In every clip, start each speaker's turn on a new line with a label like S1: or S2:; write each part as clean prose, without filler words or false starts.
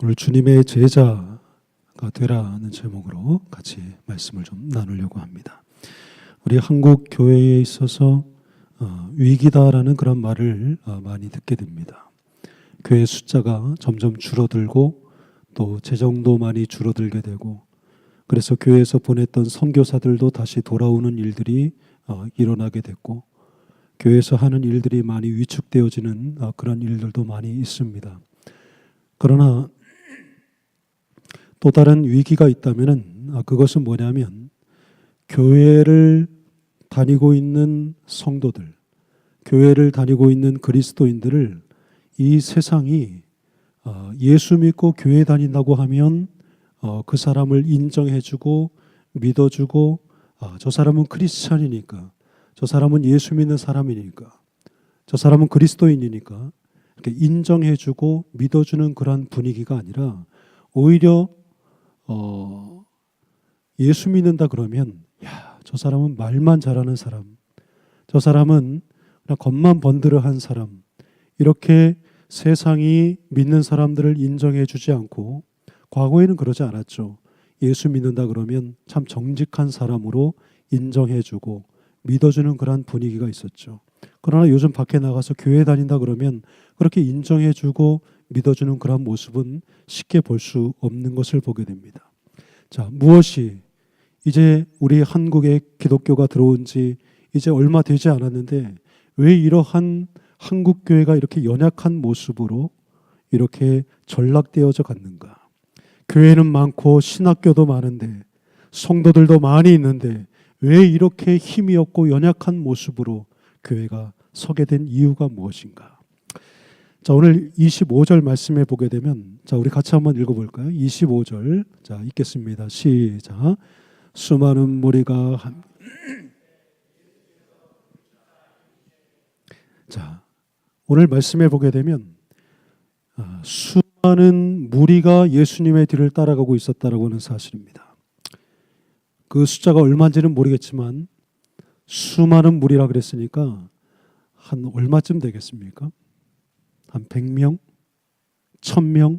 S1: 오늘 주님의 제자가 되라는 제목으로 같이 말씀을 좀 나누려고 합니다. 우리 한국 교회에 있어서 위기다라는 그런 말을 많이 듣게 됩니다. 교회 숫자가 점점 줄어들고 또 재정도 많이 줄어들게 되고, 그래서 교회에서 보냈던 선교사들도 다시 돌아오는 일들이 일어나게 됐고, 교회에서 하는 일들이 많이 위축되어지는 그런 일들도 많이 있습니다. 그러나 또 다른 위기가 있다면 그것은 뭐냐면, 교회를 다니고 있는 성도들, 교회를 다니고 있는 그리스도인들을 이 세상이 예수 믿고 교회 다닌다고 하면 그 사람을 인정해주고 믿어주고, 저 사람은 크리스찬이니까, 저 사람은 예수 믿는 사람이니까, 저 사람은 그리스도인이니까 이렇게 인정해주고 믿어주는 그런 분위기가 아니라, 오히려 예수 믿는다 그러면 저 사람은 말만 잘하는 사람, 저 사람은 그냥 겉만 번드러한 사람, 이렇게 세상이 믿는 사람들을 인정해 주지 않고, 과거에는 그러지 않았죠. 예수 믿는다 그러면 참 정직한 사람으로 인정해 주고 믿어주는 그런 분위기가 있었죠. 그러나 요즘 밖에 나가서 교회 다닌다 그러면 그렇게 인정해 주고 믿어주는 그런 모습은 쉽게 볼 수 없는 것을 보게 됩니다. 자, 무엇이 이제 우리 한국에 기독교가 들어온 지 이제 얼마 되지 않았는데 왜 이러한 한국 교회가 이렇게 연약한 모습으로 이렇게 전락되어져 갔는가? 교회는 많고 신학교도 많은데 성도들도 많이 있는데 왜 이렇게 힘이 없고 연약한 모습으로 교회가 서게 된 이유가 무엇인가? 자, 오늘 25절 말씀에 보게 되면, 자, 우리 같이 한번 읽어볼까요? 25절, 자, 읽겠습니다. 시작. 수많은 무리가 자, 오늘 말씀에 보게 되면 수많은 무리가 예수님의 뒤를 따라가고 있었다라고 하는 사실입니다. 그 숫자가 얼마인지는 모르겠지만 수많은 무리라 그랬으니까 한 얼마쯤 되겠습니까? 한 100명? 1000명?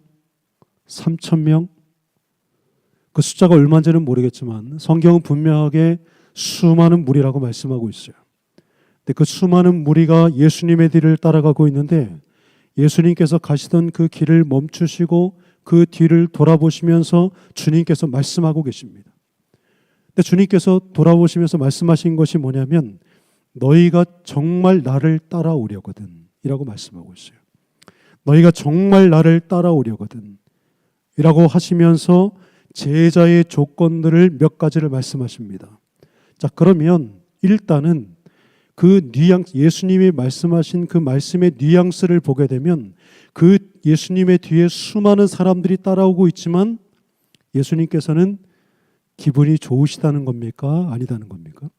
S1: 3000명? 그 숫자가 얼마인지는 모르겠지만 성경은 분명하게 수많은 무리라고 말씀하고 있어요. 근데 그 수많은 무리가 예수님의 뒤를 따라가고 있는데, 예수님께서 가시던 그 길을 멈추시고 그 뒤를 돌아보시면서 주님께서 말씀하고 계십니다. 근데 주님께서 돌아보시면서 말씀하신 것이 뭐냐면, 너희가 정말 나를 따라오려거든 이라고 말씀하고 있어요. 너희가 정말 나를 따라오려거든 이라고 하시면서 제자의 조건들을 몇 가지를 말씀하십니다. 자, 그러면 일단은 그 뉘앙스, 예수님이 말씀하신 그 말씀의 뉘앙스를 보게 되면, 그 예수님의 뒤에 수많은 사람들이 따라오고 있지만 예수님께서는 기분이 좋으시다는 겁니까? 아니다는 겁니까?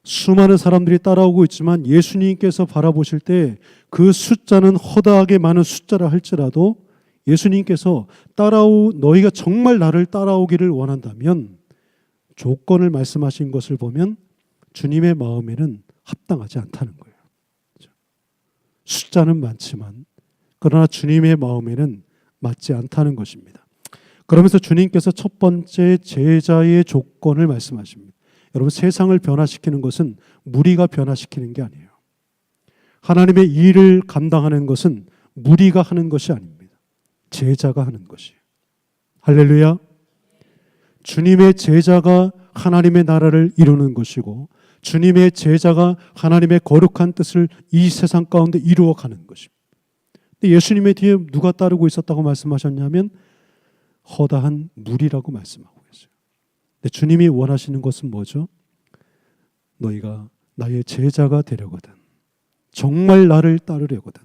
S1: 수많은 사람들이 따라오고 있지만 예수님께서 바라보실 때 그 숫자는 허다하게 많은 숫자라 할지라도 예수님께서 너희가 정말 나를 따라오기를 원한다면, 조건을 말씀하신 것을 보면 주님의 마음에는 합당하지 않다는 거예요. 숫자는 많지만 그러나 주님의 마음에는 맞지 않다는 것입니다. 그러면서 주님께서 첫 번째 제자의 조건을 말씀하십니다. 여러분, 세상을 변화시키는 것은 무리가 변화시키는 게 아니에요. 하나님의 일을 감당하는 것은 무리가 하는 것이 아닙니다. 제자가 하는 것이에요. 할렐루야. 주님의 제자가 하나님의 나라를 이루는 것이고, 주님의 제자가 하나님의 거룩한 뜻을 이 세상 가운데 이루어가는 것입니다. 근데 예수님의 뒤에 누가 따르고 있었다고 말씀하셨냐면 허다한 무리라고 말씀하고 계세요. 근데 주님이 원하시는 것은 뭐죠? 너희가 나의 제자가 되려거든, 정말 나를 따르려거든.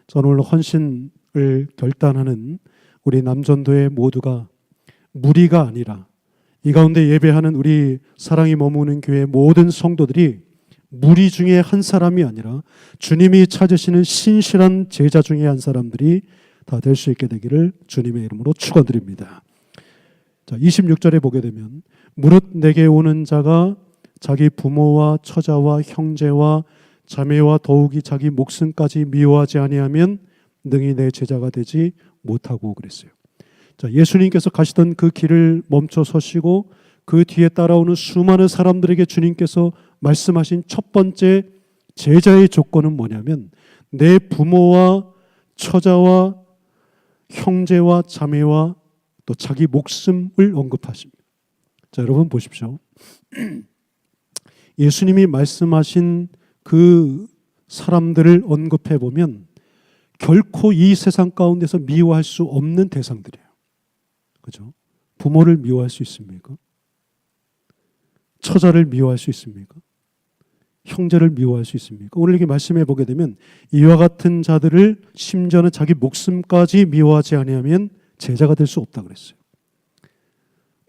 S1: 저는 오늘 헌신을 결단하는 우리 남전도의 모두가 무리가 아니라, 이 가운데 예배하는 우리 사랑이 머무는 교회 모든 성도들이 무리 중에 한 사람이 아니라 주님이 찾으시는 신실한 제자 중에 한 사람들이 다 될 수 있게 되기를 주님의 이름으로 축원드립니다. 자, 26절에 보게 되면, 무릇 내게 오는 자가 자기 부모와 처자와 형제와 자매와 더욱이 자기 목숨까지 미워하지 아니하면 능히 내 제자가 되지 못하고 그랬어요. 자, 예수님께서 가시던 그 길을 멈춰 서시고 그 뒤에 따라오는 수많은 사람들에게 주님께서 말씀하신 첫 번째 제자의 조건은 뭐냐면 내 부모와 처자와 형제와 자매와 또 자기 목숨을 언급하십니다. 자, 여러분 보십시오. 예수님이 말씀하신 그 사람들을 언급해 보면 결코 이 세상 가운데서 미워할 수 없는 대상들이에요. 그죠? 부모를 미워할 수 있습니까? 처자를 미워할 수 있습니까? 형제를 미워할 수 있습니까? 오늘 이렇게 말씀해 보게 되면 이와 같은 자들을 심지어는 자기 목숨까지 미워하지 아니하면 제자가 될 수 없다 그랬어요.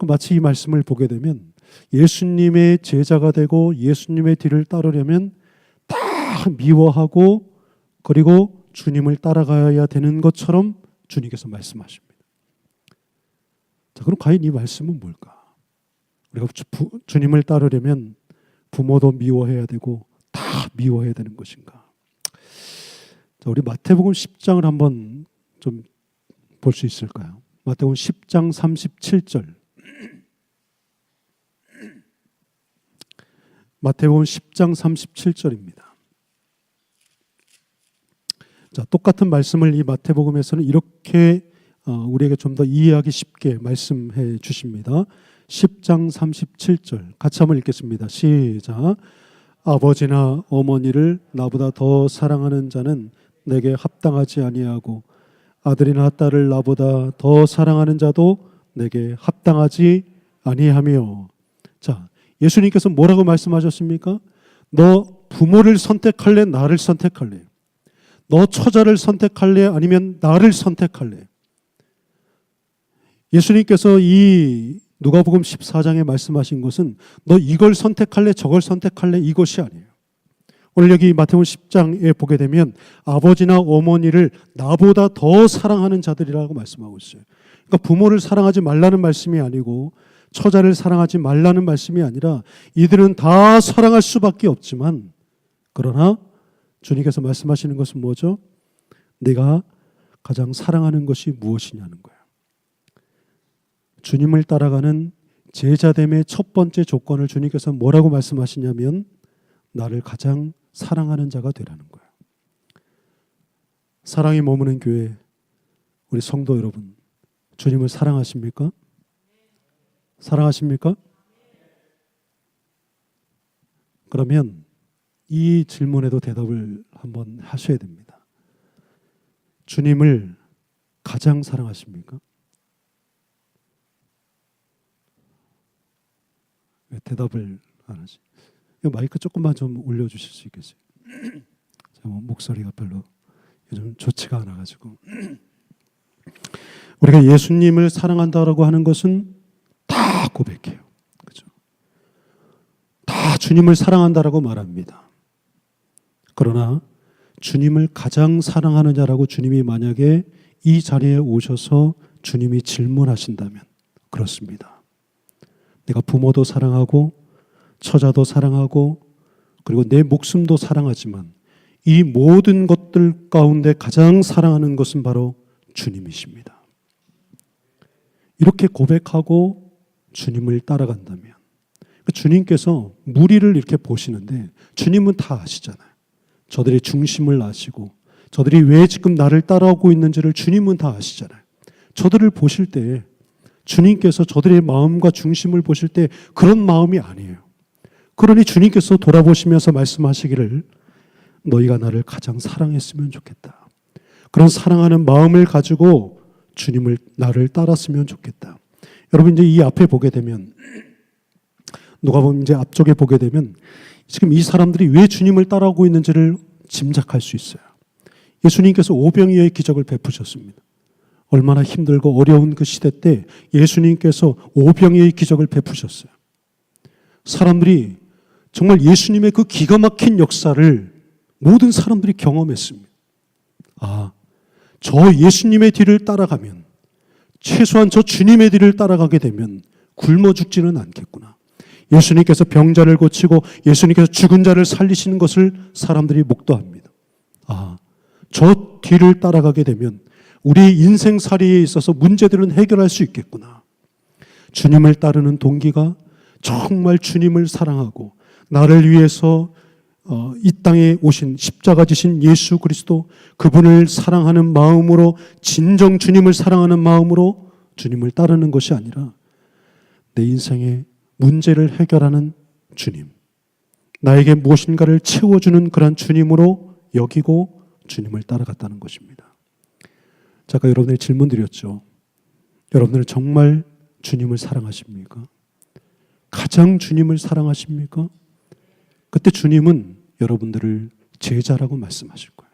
S1: 마치 이 말씀을 보게 되면 예수님의 제자가 되고 예수님의 뒤를 따르려면 다 미워하고 그리고 주님을 따라가야 되는 것처럼 주님께서 말씀하십니다. 자, 그럼 과연 이 말씀은 뭘까? 우리가 주님을 따르려면 부모도 미워해야 되고 다 미워해야 되는 것인가? 자, 우리 마태복음 10장을 한번 좀 볼 수 있을까요? 마태복음 10장 37절. 마태복음 10장 37절입니다. 자, 똑같은 말씀을 이 마태복음에서는 이렇게 우리에게 좀 더 이해하기 쉽게 말씀해 주십니다. 10장 37절 같이 한번 읽겠습니다. 시작. 아버지나 어머니를 나보다 더 사랑하는 자는 내게 합당하지 아니하고 아들이나 딸을 나보다 더 사랑하는 자도 내게 합당하지 아니하며. 자, 예수님께서 뭐라고 말씀하셨습니까? 너 부모를 선택할래? 나를 선택할래? 너 처자를 선택할래? 아니면 나를 선택할래? 예수님께서 이 누가복음 14장에 말씀하신 것은 너 이걸 선택할래? 저걸 선택할래? 이것이 아니에요. 오늘 여기 마태복음 10장에 보게 되면 아버지나 어머니를 나보다 더 사랑하는 자들이라고 말씀하고 있어요. 그러니까 부모를 사랑하지 말라는 말씀이 아니고 처자를 사랑하지 말라는 말씀이 아니라 이들은 다 사랑할 수밖에 없지만 그러나 주님께서 말씀하시는 것은 뭐죠? 네가 가장 사랑하는 것이 무엇이냐는 거예요. 주님을 따라가는 제자됨의 첫 번째 조건을 주님께서 뭐라고 말씀하시냐면 나를 가장 사랑하는 자가 되라는 거예요. 사랑이 머무는 교회 우리 성도 여러분, 주님을 사랑하십니까? 사랑하십니까? 그러면 이 질문에도 대답을 한번 하셔야 됩니다. 주님을 가장 사랑하십니까? 왜 대답을 안 하지? 마이크 조금만 좀 올려주실 수 있겠어요? 목소리가 별로 요즘 좋지가 않아가지고. 우리가 예수님을 사랑한다라고 하는 것은 다 고백해요. 그렇죠? 다 주님을 사랑한다라고 말합니다. 그러나 주님을 가장 사랑하는 자라고 주님이 만약에 이 자리에 오셔서 주님이 질문하신다면 그렇습니다. 내가 부모도 사랑하고 처자도 사랑하고 그리고 내 목숨도 사랑하지만 이 모든 것들 가운데 가장 사랑하는 것은 바로 주님이십니다. 이렇게 고백하고 주님을 따라간다면 주님께서 무리를 이렇게 보시는데 주님은 다 아시잖아요. 저들의 중심을 아시고 저들이 왜 지금 나를 따라오고 있는지를 주님은 다 아시잖아요. 저들을 보실 때 주님께서 저들의 마음과 중심을 보실 때 그런 마음이 아니에요. 그러니 주님께서 돌아보시면서 말씀하시기를 너희가 나를 가장 사랑했으면 좋겠다. 그런 사랑하는 마음을 가지고 주님을 나를 따랐으면 좋겠다. 여러분 이제 이 앞에 보게 되면 누가복음 이제 앞쪽에 보게 되면 지금 이 사람들이 왜 주님을 따라오고 있는지를 짐작할 수 있어요. 예수님께서 오병이어의 기적을 베푸셨습니다. 얼마나 힘들고 어려운 그 시대 때 예수님께서 오병이어의 기적을 베푸셨어요. 사람들이 정말 예수님의 그 기가 막힌 역사를 모든 사람들이 경험했습니다. 아, 저 예수님의 뒤를 따라가면 최소한 저 주님의 뒤를 따라가게 되면 굶어 죽지는 않겠구나. 예수님께서 병자를 고치고 예수님께서 죽은 자를 살리시는 것을 사람들이 목도합니다. 아, 저 뒤를 따라가게 되면 우리 인생살이에 있어서 문제들은 해결할 수 있겠구나. 주님을 따르는 동기가 정말 주님을 사랑하고 나를 위해서 이 땅에 오신 십자가 지신 예수 그리스도, 그분을 사랑하는 마음으로, 진정 주님을 사랑하는 마음으로 주님을 따르는 것이 아니라 내 인생의 문제를 해결하는 주님, 나에게 무엇인가를 채워주는 그런 주님으로 여기고 주님을 따라갔다는 것입니다. 제가 여러분에게 질문 드렸죠. 여러분들은 정말 주님을 사랑하십니까? 가장 주님을 사랑하십니까? 그때 주님은 여러분들을 제자라고 말씀하실 거예요.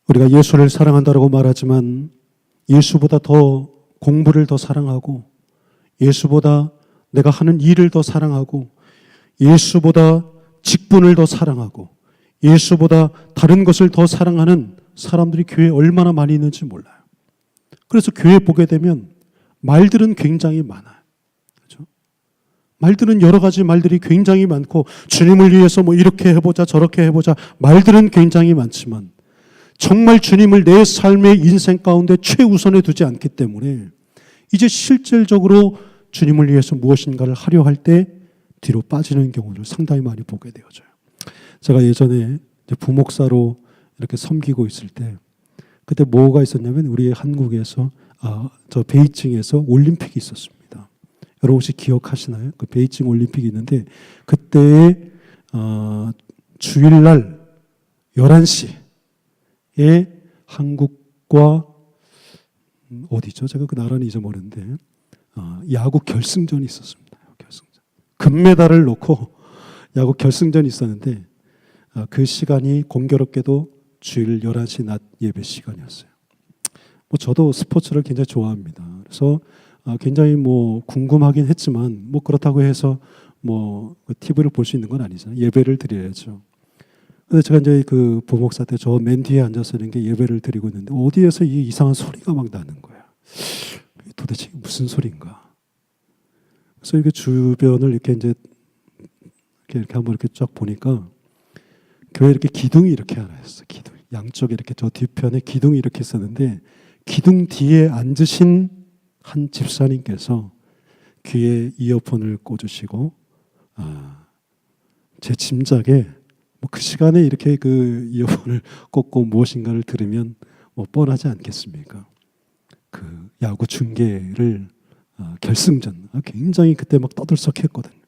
S1: 우리가 예수를 사랑한다고 말하지만 예수보다 더 공부를 더 사랑하고, 예수보다 내가 하는 일을 더 사랑하고, 예수보다 직분을 더 사랑하고, 예수보다 다른 것을 더 사랑하는 사람들이 교회에 얼마나 많이 있는지 몰라요. 그래서 교회 보게 되면 말들은 굉장히 많아요. 그렇죠? 말들은 여러 가지 말들이 굉장히 많고, 주님을 위해서 뭐 이렇게 해보자 저렇게 해보자 말들은 굉장히 많지만 정말 주님을 내 삶의 인생 가운데 최우선에 두지 않기 때문에 이제 실질적으로 주님을 위해서 무엇인가를 하려 할 때 뒤로 빠지는 경우를 상당히 많이 보게 되어져요. 제가 예전에 부목사로 이렇게 섬기고 있을 때 그때 뭐가 있었냐면 우리 한국에서 저 베이징에서 올림픽이 있었습니다. 여러분 혹시 기억하시나요? 그 베이징 올림픽이 있는데 그때 주일날 11시에 한국과 어디죠? 제가 그 나라는 잊어버렸는데 야구 결승전이 있었습니다. 결승전. 금메달을 놓고 야구 결승전이 있었는데 그 시간이 공교롭게도 주일 11시 낮 예배 시간이었어요. 저도 스포츠를 굉장히 좋아합니다. 그래서 굉장히 궁금하긴 했지만 그렇다고 해서 TV를 볼 수 있는 건 아니잖아요. 예배를 드려야죠. 근데 제가 이제 그 부목사 때 저 맨 뒤에 앉아서 이렇게 예배를 드리고 있는데 어디에서 이 이상한 소리가 막 나는 거야. 도대체 무슨 소리인가? 그래서 이렇게 주변을 이렇게 이제 이렇게 한번 이렇게 쫙 보니까 교회 이렇게 기둥이 이렇게 하나 있어. 기둥 양쪽에 이렇게 저 뒤편에 기둥이 이렇게 있었는데 기둥 뒤에 앉으신 한 집사님께서 귀에 이어폰을 꽂으시고 제 짐작에 그 시간에 이렇게 그 이어폰을 꽂고 무엇인가를 들으면 뻔하지 않겠습니까? 그 야구 중계를 결승전 굉장히 그때 막 떠들썩했거든요.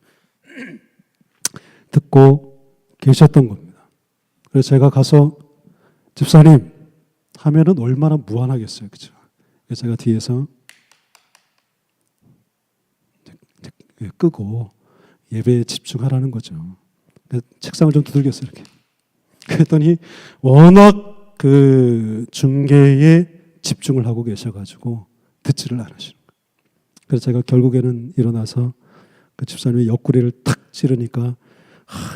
S1: 듣고 계셨던 겁니다. 그래서 제가 가서 집사님 하면은 얼마나 무안하겠어요, 그죠? 그래서 제가 뒤에서 끄고 예배에 집중하라는 거죠. 책상을 좀 두들겼어요, 이렇게. 그랬더니 워낙 그 중계에 집중을 하고 계셔가지고 듣지를 않으시는 거예요. 그래서 제가 결국에는 일어나서 그 집사님의 옆구리를 탁 찌르니까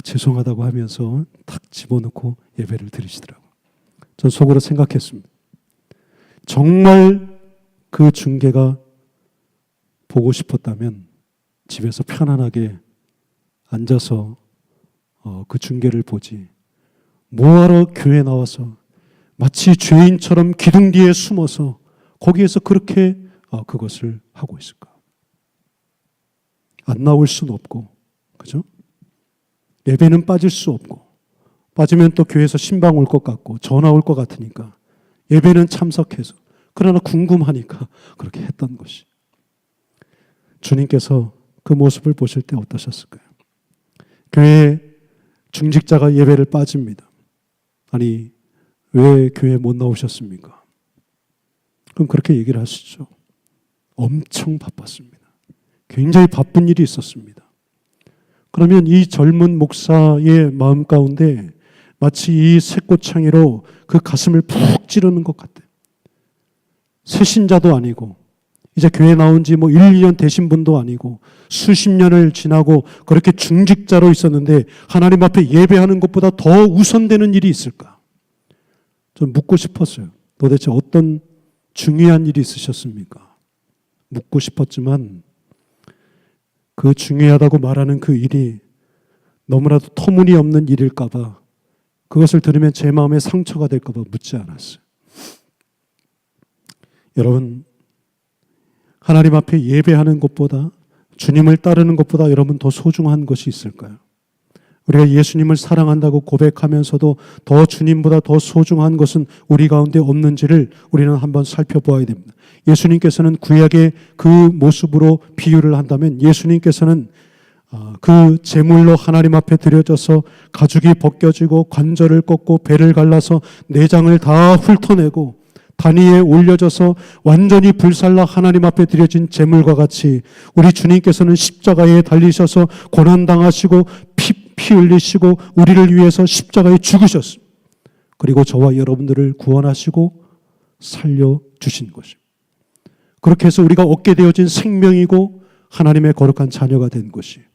S1: 죄송하다고 하면서 탁 집어넣고 예배를 드리시더라고요. 전 속으로 생각했습니다. 정말 그 중계가 보고 싶었다면 집에서 편안하게 앉아서 그 중계를 보지 뭐하러 교회에 나와서 마치 죄인처럼 기둥 뒤에 숨어서 거기에서 그렇게 그것을 하고 있을까? 안 나올 수는 없고, 그죠? 예배는 빠질 수 없고, 빠지면 또 교회에서 신방 올 것 같고 전화 올 것 같으니까 예배는 참석해서, 그러나 궁금하니까 그렇게 했던 것이. 주님께서 그 모습을 보실 때 어떠셨을까요? 교회 중직자가 예배를 빠집니다. 아니, 왜 교회에 못 나오셨습니까? 그럼 그렇게 얘기를 하시죠. 엄청 바빴습니다. 굉장히 바쁜 일이 있었습니다. 그러면 이 젊은 목사의 마음 가운데 마치 이 쇠꼬창이로 그 가슴을 푹 찌르는 것 같아요. 새신자도 아니고 이제 교회 나온 지 1, 2년 되신 분도 아니고 수십 년을 지나고 그렇게 중직자로 있었는데 하나님 앞에 예배하는 것보다 더 우선되는 일이 있을까? 좀 묻고 싶었어요. 도대체 어떤 중요한 일이 있으셨습니까? 묻고 싶었지만 그 중요하다고 말하는 그 일이 너무나도 터무니없는 일일까 봐, 그것을 들으면 제 마음에 상처가 될까 봐 묻지 않았어요. 여러분, 하나님 앞에 예배하는 것보다, 주님을 따르는 것보다 여러분 더 소중한 것이 있을까요? 우리가 예수님을 사랑한다고 고백하면서도 더 주님보다 더 소중한 것은 우리 가운데 없는지를 우리는 한번 살펴보아야 됩니다. 예수님께서는 구약의 그 모습으로 비유를 한다면, 예수님께서는 그 제물로 하나님 앞에 드려져서 가죽이 벗겨지고 관절을 꺾고 배를 갈라서 내장을 다 훑어내고 단 위에 올려져서 완전히 불살라 하나님 앞에 드려진 제물과 같이, 우리 주님께서는 십자가에 달리셔서 고난당하시고 피 흘리시고 우리를 위해서 십자가에 죽으셨습니다. 그리고 저와 여러분들을 구원하시고 살려주신 것입니다. 그렇게 해서 우리가 얻게 되어진 생명이고 하나님의 거룩한 자녀가 된 것이에요.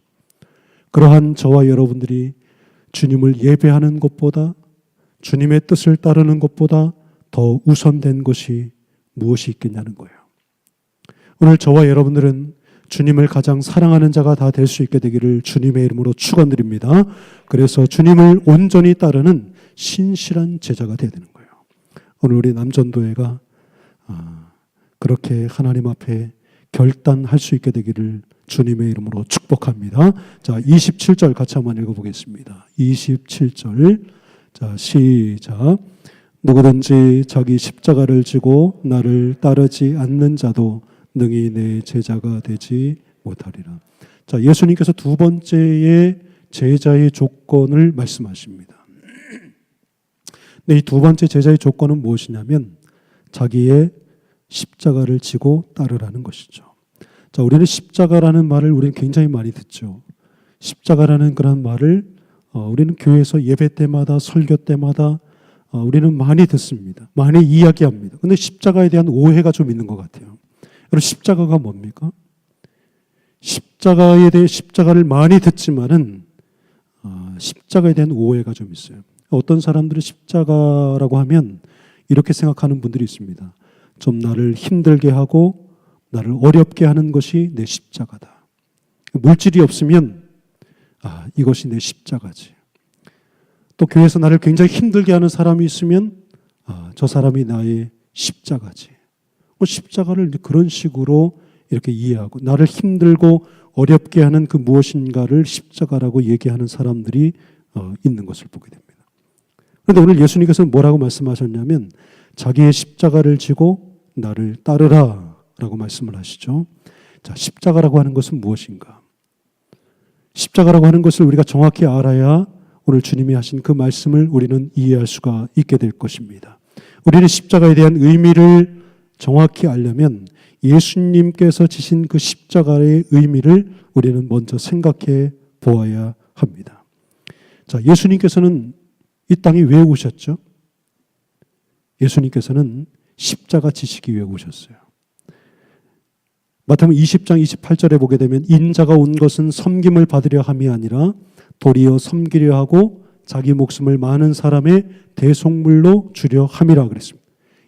S1: 그러한 저와 여러분들이 주님을 예배하는 것보다, 주님의 뜻을 따르는 것보다 더 우선된 것이 무엇이 있겠냐는 거예요. 오늘 저와 여러분들은 주님을 가장 사랑하는 자가 다 될 수 있게 되기를 주님의 이름으로 축원드립니다. 그래서 주님을 온전히 따르는 신실한 제자가 되어야 되는 거예요. 오늘 우리 남전도회가 그렇게 하나님 앞에 결단할 수 있게 되기를 주님의 이름으로 축복합니다. 자, 27절 같이 한번 읽어보겠습니다. 27절. 자, 시작. 누구든지 자기 십자가를 지고 나를 따르지 않는 자도 능히 내 제자가 되지 못하리라. 자, 예수님께서 두 번째의 제자의 조건을 말씀하십니다. 이 두 번째 제자의 조건은 무엇이냐면 자기의 십자가를 지고 따르라는 것이죠. 자, 우리는 십자가라는 말을 우리는 굉장히 많이 듣죠. 십자가라는 그런 말을 우리는 교회에서 예배 때마다, 설교 때마다 우리는 많이 듣습니다. 많이 이야기합니다. 근데 십자가에 대한 오해가 좀 있는 것 같아요. 여러분, 십자가가 뭡니까? 십자가에 대해 십자가를 많이 듣지만은 십자가에 대한 오해가 좀 있어요. 어떤 사람들은 십자가라고 하면 이렇게 생각하는 분들이 있습니다. 좀 나를 힘들게 하고 나를 어렵게 하는 것이 내 십자가다. 물질이 없으면 이것이 내 십자가지. 또 교회에서 나를 굉장히 힘들게 하는 사람이 있으면 저 사람이 나의 십자가지. 십자가를 그런 식으로 이렇게 이해하고 나를 힘들고 어렵게 하는 그 무엇인가를 십자가라고 얘기하는 사람들이 있는 것을 보게 됩니다. 그런데 오늘 예수님께서는 뭐라고 말씀하셨냐면 자기의 십자가를 지고 나를 따르라 라고 말씀을 하시죠. 자, 십자가라고 하는 것은 무엇인가? 십자가라고 하는 것을 우리가 정확히 알아야 오늘 주님이 하신 그 말씀을 우리는 이해할 수가 있게 될 것입니다. 우리는 십자가에 대한 의미를 정확히 알려면 예수님께서 지신 그 십자가의 의미를 우리는 먼저 생각해 보아야 합니다. 자, 예수님께서는 이 땅에 왜 오셨죠? 예수님께서는 십자가 지시기 위해 오셨어요. 마태복음 20장 28절에 보게 되면 인자가 온 것은 섬김을 받으려 함이 아니라 도리어 섬기려 하고 자기 목숨을 많은 사람의 대속물로 주려 함이라 그랬습니다.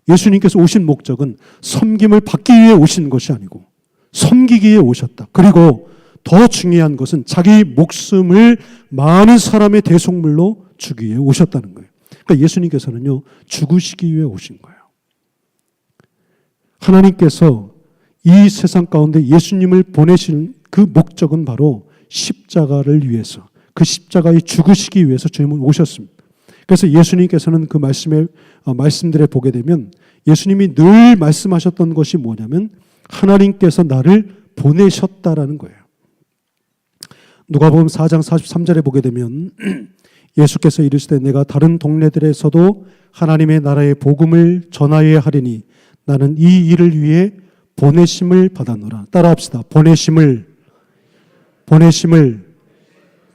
S1: 예수님께서 오신 목적은 섬김을 받기 위해 오신 것이 아니고 섬기기 위해 오셨다. 그리고 더 중요한 것은 자기 목숨을 많은 사람의 대속물로 주기 위해 오셨다는 거예요. 그러니까 예수님께서는요, 죽으시기 위해 오신 거예요. 하나님께서 이 세상 가운데 예수님을 보내신 그 목적은 바로 십자가를 위해서, 그 십자가에 죽으시기 위해서 주님은 오셨습니다. 그래서 예수님께서는 그 말씀들에 보게 되면 예수님이 늘 말씀하셨던 것이 뭐냐면 하나님께서 나를 보내셨다라는 거예요. 누가복음 4장 43절에 보게 되면 예수께서 이르시되 내가 다른 동네들에서도 하나님의 나라의 복음을 전하여야 하리니 나는 이 일을 위해 보내심을 받았노라. 따라합시다. 보내심을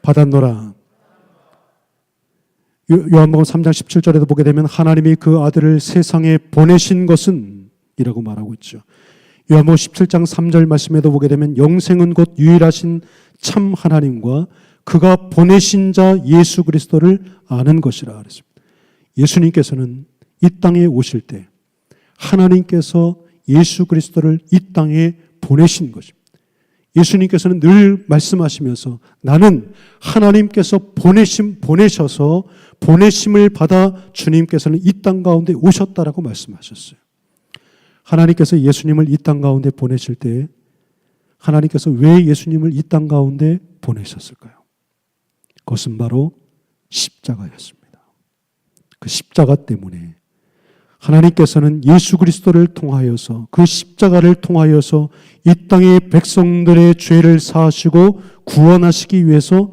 S1: 받았노라. 요한복음 3장 17절에도 보게 되면 하나님이 그 아들을 세상에 보내신 것은 이라고 말하고 있죠. 요한복음 17장 3절 말씀에도 보게 되면 영생은 곧 유일하신 참 하나님과 그가 보내신 자 예수 그리스도를 아는 것이라 그랬습니다. 예수님께서는 이 땅에 오실 때 하나님께서 예수 그리스도를 이 땅에 보내신 것입니다. 예수님께서는 늘 말씀하시면서 나는 하나님께서 보내셔서 보내심을 받아 주님께서는 이 땅 가운데 오셨다라고 말씀하셨어요. 하나님께서 예수님을 이 땅 가운데 보내실 때 하나님께서 왜 예수님을 이 땅 가운데 보내셨을까요? 그것은 바로 십자가였습니다. 그 십자가 때문에 하나님께서는 예수 그리스도를 통하여서 그 십자가를 통하여서 이 땅의 백성들의 죄를 사하시고 구원하시기 위해서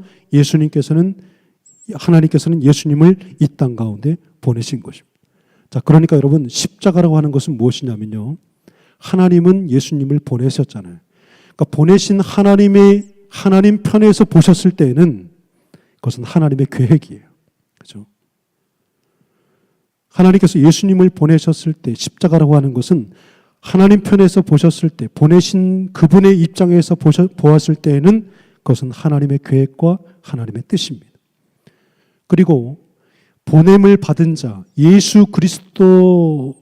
S1: 하나님께서는 예수님을 이 땅 가운데 보내신 것입니다. 자, 그러니까 여러분 십자가라고 하는 것은 무엇이냐면요. 하나님은 예수님을 보내셨잖아요. 그러니까 보내신 하나님 편에서 보셨을 때에는 그것은 하나님의 계획이에요. 그렇죠? 하나님께서 예수님을 보내셨을 때 십자가라고 하는 것은 하나님 편에서 보셨을 때 보내신 그분의 입장에서 보았을 때에는 그것은 하나님의 계획과 하나님의 뜻입니다. 그리고 보냄을 받은 자 예수 그리스도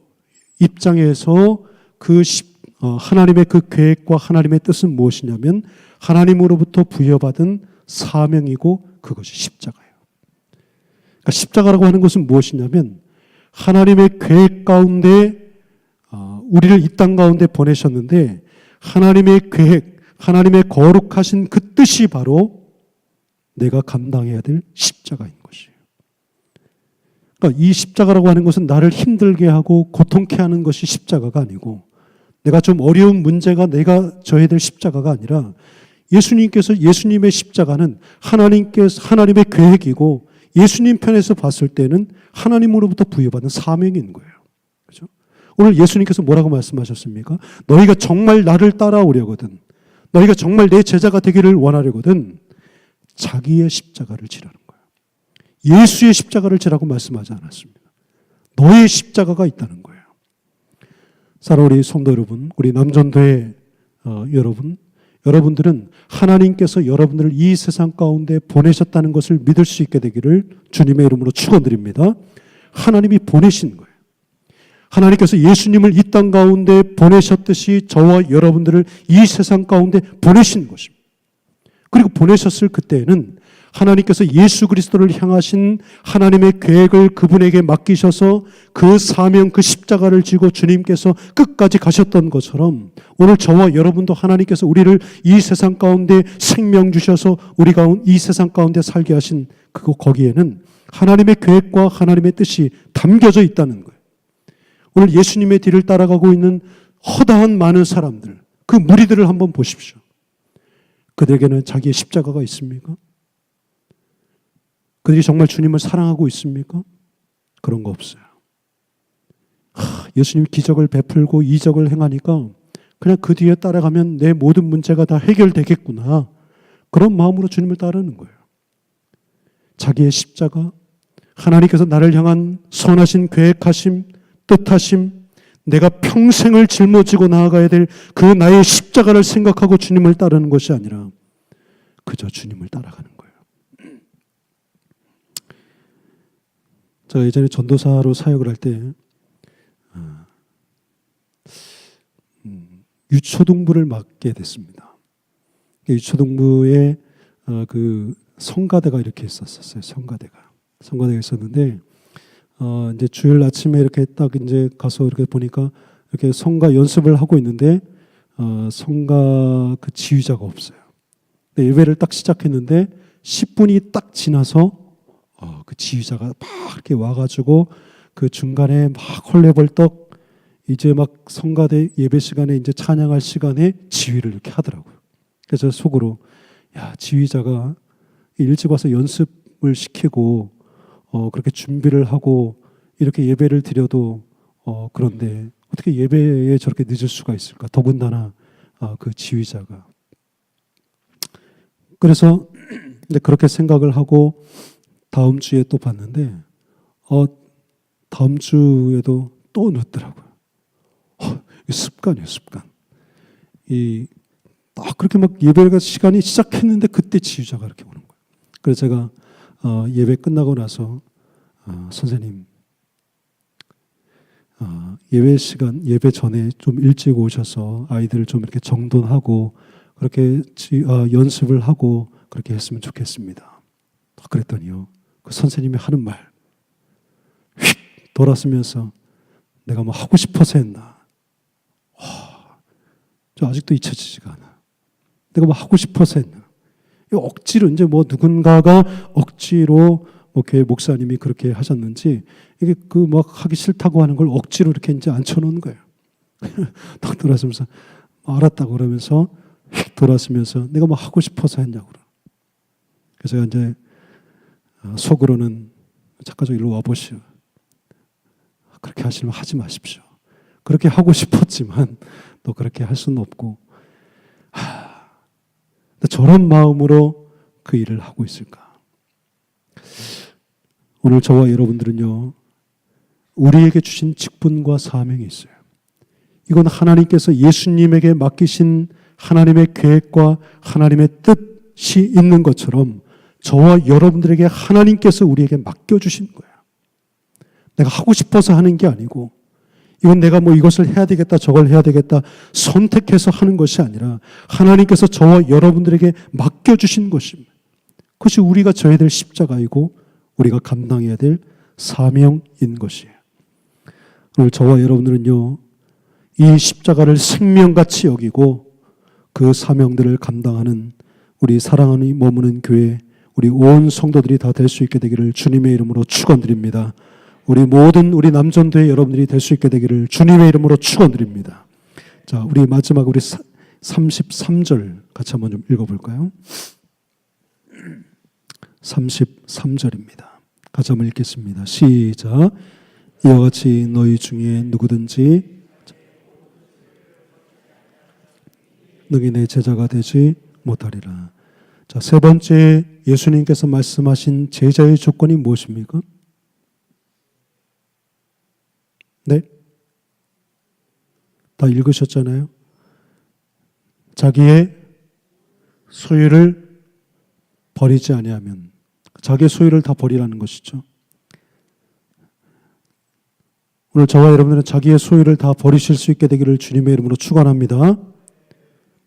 S1: 입장에서 하나님의 그 계획과 하나님의 뜻은 무엇이냐면 하나님으로부터 부여받은 사명이고 그것이 십자가예요. 그러니까 십자가라고 하는 것은 무엇이냐면 하나님의 계획 가운데 우리를 이 땅 가운데 보내셨는데 하나님의 계획, 하나님의 거룩하신 그 뜻이 바로 내가 감당해야 될 십자가인 것이에요. 그러니까 이 십자가라고 하는 것은 나를 힘들게 하고 고통케 하는 것이 십자가가 아니고 내가 좀 어려운 문제가 내가 져야 될 십자가가 아니라 예수님의 십자가는 하나님의 계획이고 예수님 편에서 봤을 때는 하나님으로부터 부여받은 사명인 거예요. 그렇죠? 오늘 예수님께서 뭐라고 말씀하셨습니까? 너희가 정말 나를 따라오려거든, 너희가 정말 내 제자가 되기를 원하려거든 자기의 십자가를 지라는 거예요. 예수의 십자가를 지라고 말씀하지 않았습니다. 너의 십자가가 있다는 거예요. 사랑하는 우리 성도 여러분, 우리 남전도의 여러분들은 하나님께서 여러분들을 이 세상 가운데 보내셨다는 것을 믿을 수 있게 되기를 주님의 이름으로 축원드립니다. 하나님이 보내신 거예요. 하나님께서 예수님을 이 땅 가운데 보내셨듯이 저와 여러분들을 이 세상 가운데 보내신 것입니다. 그리고 보내셨을 그때에는 하나님께서 예수 그리스도를 향하신 하나님의 계획을 그분에게 맡기셔서 그 사명, 그 십자가를 지고 주님께서 끝까지 가셨던 것처럼 오늘 저와 여러분도 하나님께서 우리를 이 세상 가운데 생명 주셔서 우리가 이 세상 가운데 살게 하신 거기에는 하나님의 계획과 하나님의 뜻이 담겨져 있다는 거예요. 오늘 예수님의 뒤를 따라가고 있는 허다한 많은 사람들, 그 무리들을 한번 보십시오. 그들에게는 자기의 십자가가 있습니까? 그들이 정말 주님을 사랑하고 있습니까? 그런 거 없어요. 예수님이 기적을 베풀고 이적을 행하니까 그냥 그 뒤에 따라가면 내 모든 문제가 다 해결되겠구나. 그런 마음으로 주님을 따르는 거예요. 자기의 십자가, 하나님께서 나를 향한 선하신 계획하심, 뜻하심, 내가 평생을 짊어지고 나아가야 될 그 나의 십자가를 생각하고 주님을 따르는 것이 아니라 그저 주님을 따라가는 거예요. 제가 예전에 전도사로 사역을 할 때 유초등부를 맡게 됐습니다. 유초등부에 그 성가대가 이렇게 있었어요. 성가대가 있었는데 이제 주일 아침에 이렇게 딱 이제 가서 이렇게 보니까 이렇게 성가 연습을 하고 있는데 성가 그 지휘자가 없어요. 예배를 딱 시작했는데 10분이 딱 지나서 그 지휘자가 막 이렇게 와가지고 그 중간에 막 헐레벌떡 이제 막 성가대 예배 시간에 이제 찬양할 시간에 지휘를 이렇게 하더라고요. 그래서 속으로 야, 지휘자가 일찍 와서 연습을 시키고 그렇게 준비를 하고 이렇게 예배를 드려도 그런데 어떻게 예배에 저렇게 늦을 수가 있을까? 더군다나 그 지휘자가. 그래서 이제 그렇게 생각을 하고 다음 주에 또 봤는데 다음 주에도 또 늦더라고요. 습관이에요, 습관. 딱 그렇게 막 예배가 시간이 시작했는데 그때 지휘자가 이렇게 오는 거예요. 그래서 제가 예배 끝나고 나서 선생님 예배 전에 좀 일찍 오셔서 아이들을 좀 이렇게 정돈하고 그렇게 연습을 하고 그렇게 했으면 좋겠습니다. 그랬더니요, 그 선생님이 하는 말 휙 돌아서면서 내가 뭐 하고 싶어서 했나? 저 아직도 잊혀지지가 않아. 내가 뭐 하고 싶어서 했나? 억지로 이제 뭐 누군가가 억지로 뭐 교회 목사님이 그렇게 하셨는지 이게 그 막 하기 싫다고 하는 걸 억지로 이렇게 이제 앉혀놓은 거예요. 딱 돌아서면서 알았다고 그러면서 휙 돌아서면서 내가 뭐 하고 싶어서 했냐고. 그래서 제가 이제 속으로는 작가적 일로 와보시오. 그렇게 하시면 하지 마십시오. 그렇게 하고 싶었지만 또 그렇게 할 수는 없고, 저런 마음으로 그 일을 하고 있을까? 오늘 저와 여러분들은요, 우리에게 주신 직분과 사명이 있어요. 이건 하나님께서 예수님에게 맡기신 하나님의 계획과 하나님의 뜻이 있는 것처럼 저와 여러분들에게 하나님께서 우리에게 맡겨주신 거예요. 내가 하고 싶어서 하는 게 아니고, 이건 내가 뭐 이것을 해야 되겠다, 저걸 해야 되겠다 선택해서 하는 것이 아니라 하나님께서 저와 여러분들에게 맡겨주신 것입니다. 그것이 우리가 져야 될 십자가이고 우리가 감당해야 될 사명인 것이에요. 오늘 저와 여러분들은요, 이 십자가를 생명같이 여기고 그 사명들을 감당하는 우리 사랑하는 머무는 교회, 우리 온 성도들이 다 될 수 있게 되기를 주님의 이름으로 축원드립니다. 우리 모든 우리 남전도의 여러분들이 될 수 있게 되기를 주님의 이름으로 축원드립니다. 자, 우리 마지막 우리 33절 같이 한번 좀 읽어볼까요? 33절입니다. 같이 한번 읽겠습니다. 시작. 이와 같이 너희 중에 누구든지 능히 내 제자가 되지 못하리라. 자, 세 번째 예수님께서 말씀하신 제자의 조건이 무엇입니까? 네? 다 읽으셨잖아요. 자기의 소유를 버리지 아니하면, 자기의 소유를 다 버리라는 것이죠. 오늘 저와 여러분들은 자기의 소유를 다 버리실 수 있게 되기를 주님의 이름으로 축원합니다.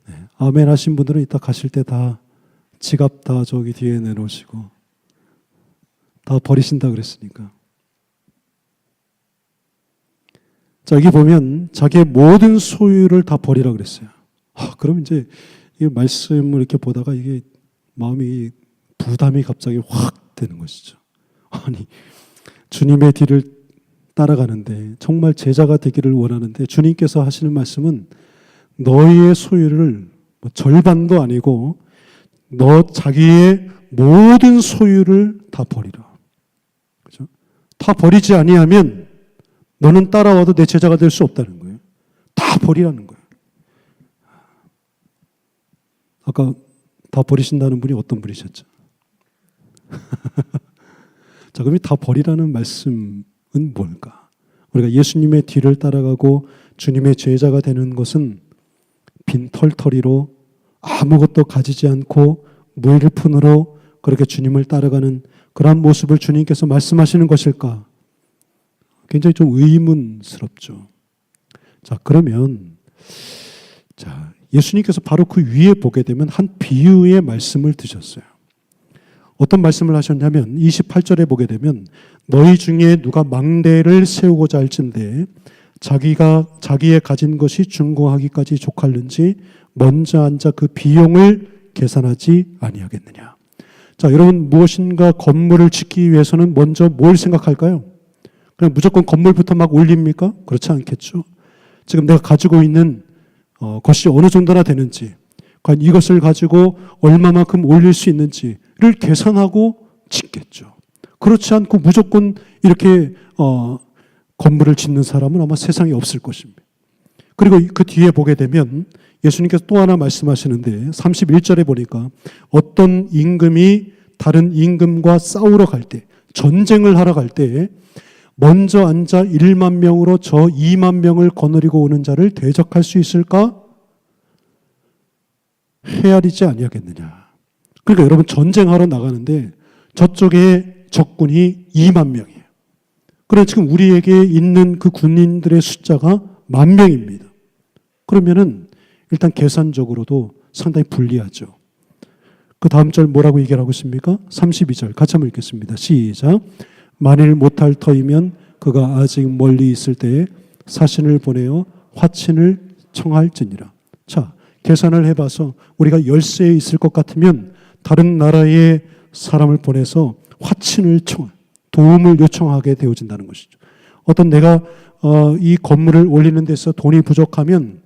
S1: 네, 아멘 하신 분들은 이따 가실 때 다 지갑 다 저기 뒤에 내놓으시고 다 버리신다 그랬으니까. 자, 여기 보면 자기의 모든 소유를 다 버리라 그랬어요. 그럼 이제 이 말씀을 이렇게 보다가 이게 마음이 부담이 갑자기 확 되는 것이죠. 아니, 주님의 뒤를 따라가는데 정말 제자가 되기를 원하는데 주님께서 하시는 말씀은 너희의 소유를 절반도 아니고 너 자기의 모든 소유를 다 버리라. 그죠? 다 버리지 아니하면 너는 따라와도 내 제자가 될 수 없다는 거예요. 다 버리라는 거예요. 아까 다 버리신다는 분이 어떤 분이셨죠? 자, 그럼 다 버리라는 말씀은 뭘까? 우리가 예수님의 뒤를 따라가고 주님의 제자가 되는 것은 빈털터리로 아무것도 가지지 않고 무일푼으로 그렇게 주님을 따라가는 그러한 모습을 주님께서 말씀하시는 것일까? 굉장히 좀 의문스럽죠. 자, 그러면 자, 예수님께서 바로 그 위에 보게 되면 한 비유의 말씀을 드셨어요. 어떤 말씀을 하셨냐면 28절에 보게 되면 너희 중에 누가 망대를 세우고자 할진대 자기의 가진 것이 중고하기까지 족할는지 먼저 앉아 그 비용을 계산하지 아니하겠느냐. 자, 여러분 무엇인가 건물을 짓기 위해서는 먼저 뭘 생각할까요? 그냥 무조건 건물부터 막 올립니까? 그렇지 않겠죠. 지금 내가 가지고 있는 것이 어느 정도나 되는지, 과연 이것을 가지고 얼마만큼 올릴 수 있는지를 계산하고 짓겠죠. 그렇지 않고 무조건 이렇게 건물을 짓는 사람은 아마 세상에 없을 것입니다. 그리고 그 뒤에 보게 되면 예수님께서 또 하나 말씀하시는데 31절에 보니까 어떤 임금이 다른 임금과 싸우러 갈 때, 전쟁을 하러 갈 때 먼저 앉아 1만 명으로 저 2만 명을 거느리고 오는 자를 대적할 수 있을까? 헤아리지 아니하겠느냐. 그러니까 여러분 전쟁하러 나가는데 저쪽에 적군이 2만 명이에요. 그래서 지금 우리에게 있는 그 군인들의 숫자가 10,000명입니다. 그러면은 일단 계산적으로도 상당히 불리하죠. 그 다음 절 뭐라고 얘기를 하고 있습니까? 32절 같이 한번 읽겠습니다. 시작. 만일 못할 터이면 그가 아직 멀리 있을 때에 사신을 보내어 화친을 청할지니라. 자, 계산을 해봐서 우리가 열세에 있을 것 같으면 다른 나라의 사람을 보내서 화친을 도움을 요청하게 되어진다는 것이죠. 어떤 내가 이 건물을 올리는 데서 돈이 부족하면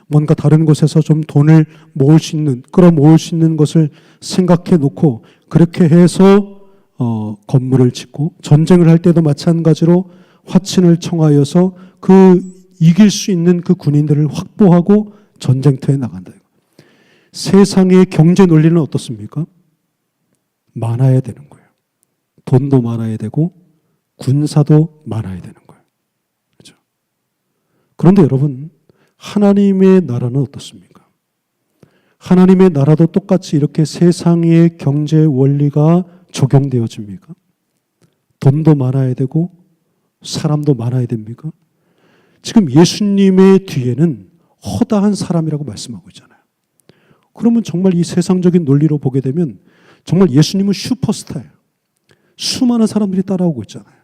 S1: 뭔가 다른 곳에서 좀 돈을 모을 수 있는, 끌어모을 수 있는 것을 생각해 놓고 그렇게 해서 건물을 짓고, 전쟁을 할 때도 마찬가지로 화친을 청하여서 그 이길 수 있는 그 군인들을 확보하고 전쟁터에 나간다. 세상의 경제 논리는 어떻습니까? 많아야 되는 거예요. 돈도 많아야 되고 군사도 많아야 되는 거예요. 그렇죠? 그런데 여러분, 하나님의 나라는 어떻습니까? 하나님의 나라도 똑같이 이렇게 세상의 경제 원리가 적용되어집니까? 돈도 많아야 되고 사람도 많아야 됩니까? 지금 예수님의 뒤에는 허다한 사람이라고 말씀하고 있잖아요. 그러면 정말 이 세상적인 논리로 보게 되면 정말 예수님은 슈퍼스타예요. 수많은 사람들이 따라오고 있잖아요.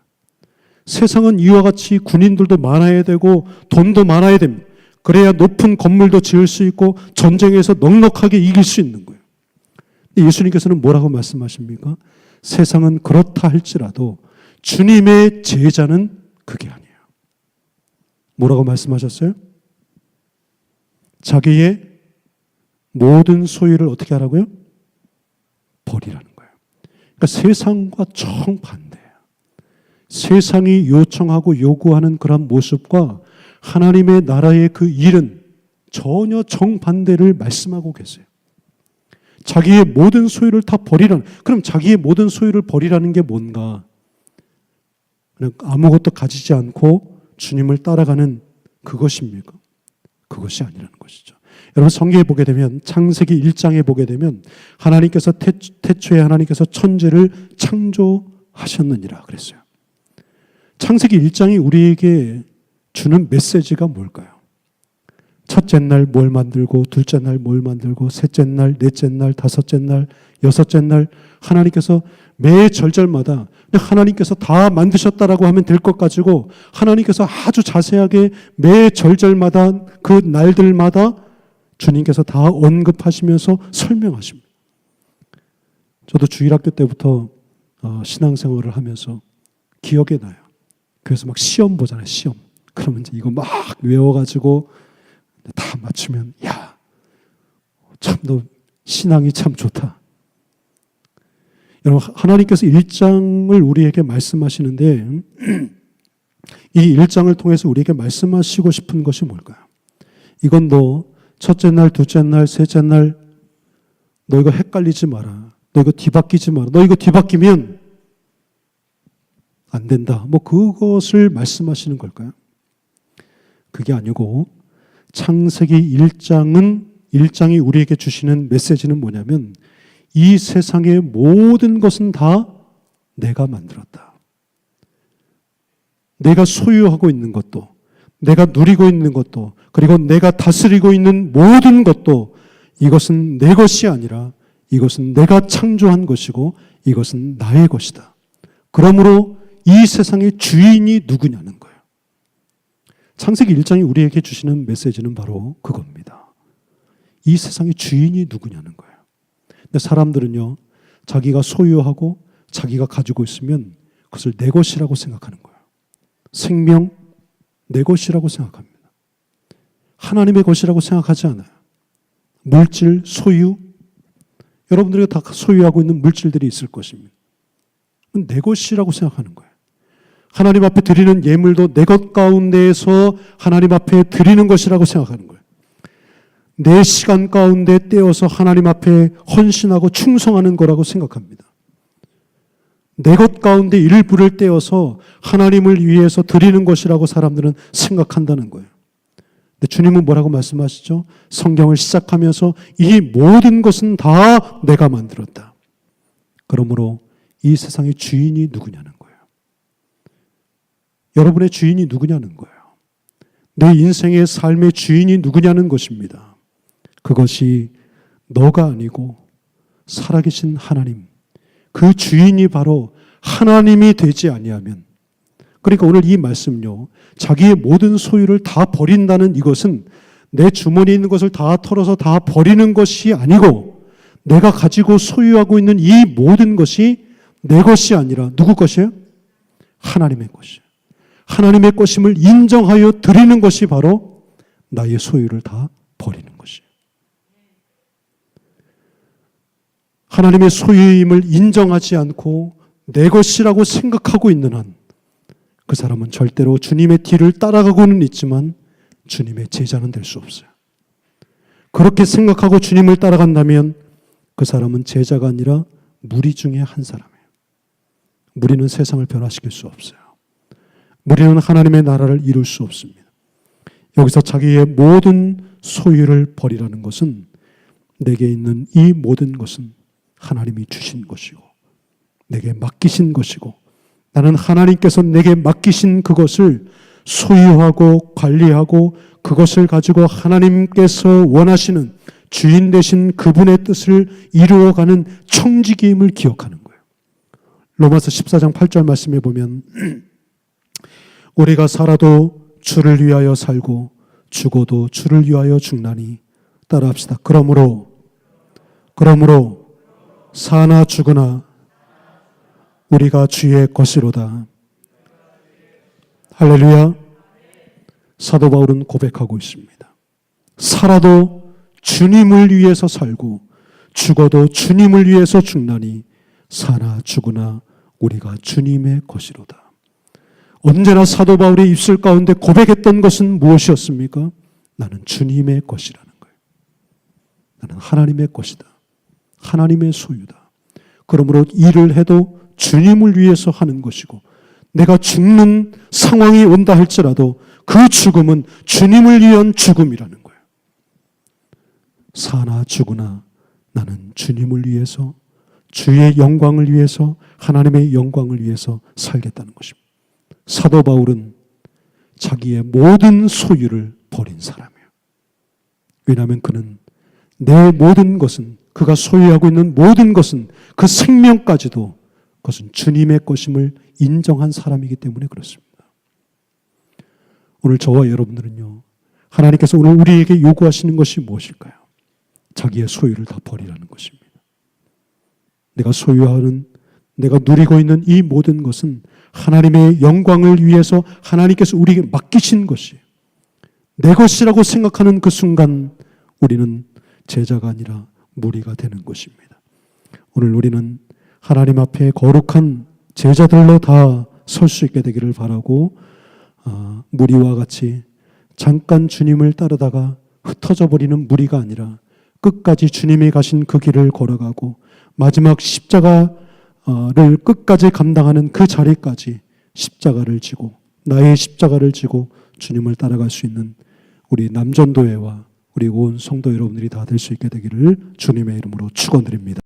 S1: 세상은 이와 같이 군인들도 많아야 되고 돈도 많아야 됩니다. 그래야 높은 건물도 지을 수 있고 전쟁에서 넉넉하게 이길 수 있는 거예요. 근데 예수님께서는 뭐라고 말씀하십니까? 세상은 그렇다 할지라도 주님의 제자는 그게 아니에요. 뭐라고 말씀하셨어요? 자기의 모든 소유를 어떻게 하라고요? 버리라는 거예요. 그러니까 세상과 정반대예요. 세상이 요청하고 요구하는 그런 모습과 하나님의 나라의 그 일은 전혀 정반대를 말씀하고 계세요. 자기의 모든 소유를 다 버리라는, 그럼 자기의 모든 소유를 버리라는 게 뭔가? 그냥 아무것도 가지지 않고 주님을 따라가는 그것입니까? 그것이 아니라는 것이죠. 여러분, 성경에 보게 되면, 창세기 1장에 보게 되면 하나님께서 태초에 하나님께서 천지를 창조하셨느니라 그랬어요. 창세기 1장이 우리에게 주는 메시지가 뭘까요? 첫째 날 뭘 만들고, 둘째 날 뭘 만들고, 셋째 날, 넷째 날, 다섯째 날, 여섯째 날, 하나님께서 매 절절마다 하나님께서 다 만드셨다라고 하면 될 것 가지고 하나님께서 아주 자세하게 매 절절마다 그 날들마다 주님께서 다 언급하시면서 설명하십니다. 저도 주일학교 때부터 신앙생활을 하면서 기억에 나요. 그래서 막 시험 보잖아요. 시험. 그러면 이제 이거 막 외워가지고 다 맞추면, 야, 참 너 신앙이 참 좋다. 여러분, 하나님께서 1장을 우리에게 말씀하시는데 이 1장을 통해서 우리에게 말씀하시고 싶은 것이 뭘까요? 이건 너 첫째 날, 둘째 날, 셋째 날 너 이거 헷갈리지 마라. 너 이거 뒤바뀌지 마라. 너 이거 뒤바뀌면 안 된다. 뭐 그것을 말씀하시는 걸까요? 그게 아니고 창세기 1장이 우리에게 주시는 메시지는 뭐냐면 이 세상의 모든 것은 다 내가 만들었다. 내가 소유하고 있는 것도, 내가 누리고 있는 것도, 그리고 내가 다스리고 있는 모든 것도 이것은 내 것이 아니라 이것은 내가 창조한 것이고 이것은 나의 것이다. 그러므로 이 세상의 주인이 누구냐는 거예요. 창세기 1장이 우리에게 주시는 메시지는 바로 그겁니다. 이 세상의 주인이 누구냐는 거예요. 근데 사람들은요, 자기가 소유하고 자기가 가지고 있으면 그것을 내 것이라고 생각하는 거예요. 생명, 내 것이라고 생각합니다. 하나님의 것이라고 생각하지 않아요. 물질, 소유, 여러분들이 다 소유하고 있는 물질들이 있을 것입니다. 내 것이라고 생각하는 거예요. 하나님 앞에 드리는 예물도 내 것 가운데에서 하나님 앞에 드리는 것이라고 생각하는 거예요. 내 시간 가운데 떼어서 하나님 앞에 헌신하고 충성하는 거라고 생각합니다. 내 것 가운데 일부를 떼어서 하나님을 위해서 드리는 것이라고 사람들은 생각한다는 거예요. 근데 주님은 뭐라고 말씀하시죠? 성경을 시작하면서 이 모든 것은 다 내가 만들었다. 그러므로 이 세상의 주인이 누구냐는 거예요. 여러분의 주인이 누구냐는 거예요. 내 인생의 삶의 주인이 누구냐는 것입니다. 그것이 너가 아니고 살아계신 하나님, 그 주인이 바로 하나님이 되지 아니하면, 그러니까 오늘 이 말씀요, 자기의 모든 소유를 다 버린다는 이것은 내 주머니에 있는 것을 다 털어서 다 버리는 것이 아니고, 내가 가지고 소유하고 있는 이 모든 것이 내 것이 아니라 누구 것이에요? 하나님의 것이에요. 하나님의 것임을 인정하여 드리는 것이 바로 나의 소유를 다 버리는 것이에요. 하나님의 소유임을 인정하지 않고 내 것이라고 생각하고 있는 한, 그 사람은 절대로 주님의 뒤를 따라가고는 있지만 주님의 제자는 될 수 없어요. 그렇게 생각하고 주님을 따라간다면 그 사람은 제자가 아니라 무리 중에 한 사람이에요. 무리는 세상을 변화시킬 수 없어요. 무리는 하나님의 나라를 이룰 수 없습니다. 여기서 자기의 모든 소유를 버리라는 것은 내게 있는 이 모든 것은 하나님이 주신 것이고 내게 맡기신 것이고, 나는 하나님께서 내게 맡기신 그것을 소유하고 관리하고 그것을 가지고 하나님께서 원하시는 주인 되신 그분의 뜻을 이루어가는 청지기임을 기억하는 거예요. 로마서 14장 8절 말씀에 보면 우리가 살아도 주를 위하여 살고 죽어도 주를 위하여 죽나니, 따라합시다. 그러므로 사나 죽으나 우리가 주의 것이로다. 할렐루야. 사도 바울은 고백하고 있습니다. 살아도 주님을 위해서 살고 죽어도 주님을 위해서 죽나니 사나 죽으나 우리가 주님의 것이로다. 언제나 사도 바울의 입술 가운데 고백했던 것은 무엇이었습니까? 나는 주님의 것이라는 거예요. 나는 하나님의 것이다. 하나님의 소유다. 그러므로 일을 해도 주님을 위해서 하는 것이고, 내가 죽는 상황이 온다 할지라도 그 죽음은 주님을 위한 죽음이라는 거예요. 사나 죽으나 나는 주님을 위해서, 주의 영광을 위해서, 하나님의 영광을 위해서 살겠다는 것입니다. 사도 바울은 자기의 모든 소유를 버린 사람이에요. 왜냐하면 그는 내 모든 것은, 그가 소유하고 있는 모든 것은, 그 생명까지도 그것은 주님의 것임을 인정한 사람이기 때문에 그렇습니다. 오늘 저와 여러분들은요, 하나님께서 오늘 우리에게 요구하시는 것이 무엇일까요? 자기의 소유를 다 버리라는 것입니다. 내가 소유하는, 내가 누리고 있는 이 모든 것은 하나님의 영광을 위해서 하나님께서 우리에게 맡기신 것이에요. 내 것이라고 생각하는 그 순간 우리는 제자가 아니라 무리가 되는 것입니다. 오늘 우리는 하나님 앞에 거룩한 제자들로 다 설 수 있게 되기를 바라고, 무리와 같이 잠깐 주님을 따르다가 흩어져 버리는 무리가 아니라 끝까지 주님이 가신 그 길을 걸어가고 마지막 십자가를 끝까지 감당하는 그 자리까지 십자가를 지고, 나의 십자가를 지고 주님을 따라갈 수 있는 우리 남전도회와 우리 온 성도 여러분들이 다 될 수 있게 되기를 주님의 이름으로 축원드립니다.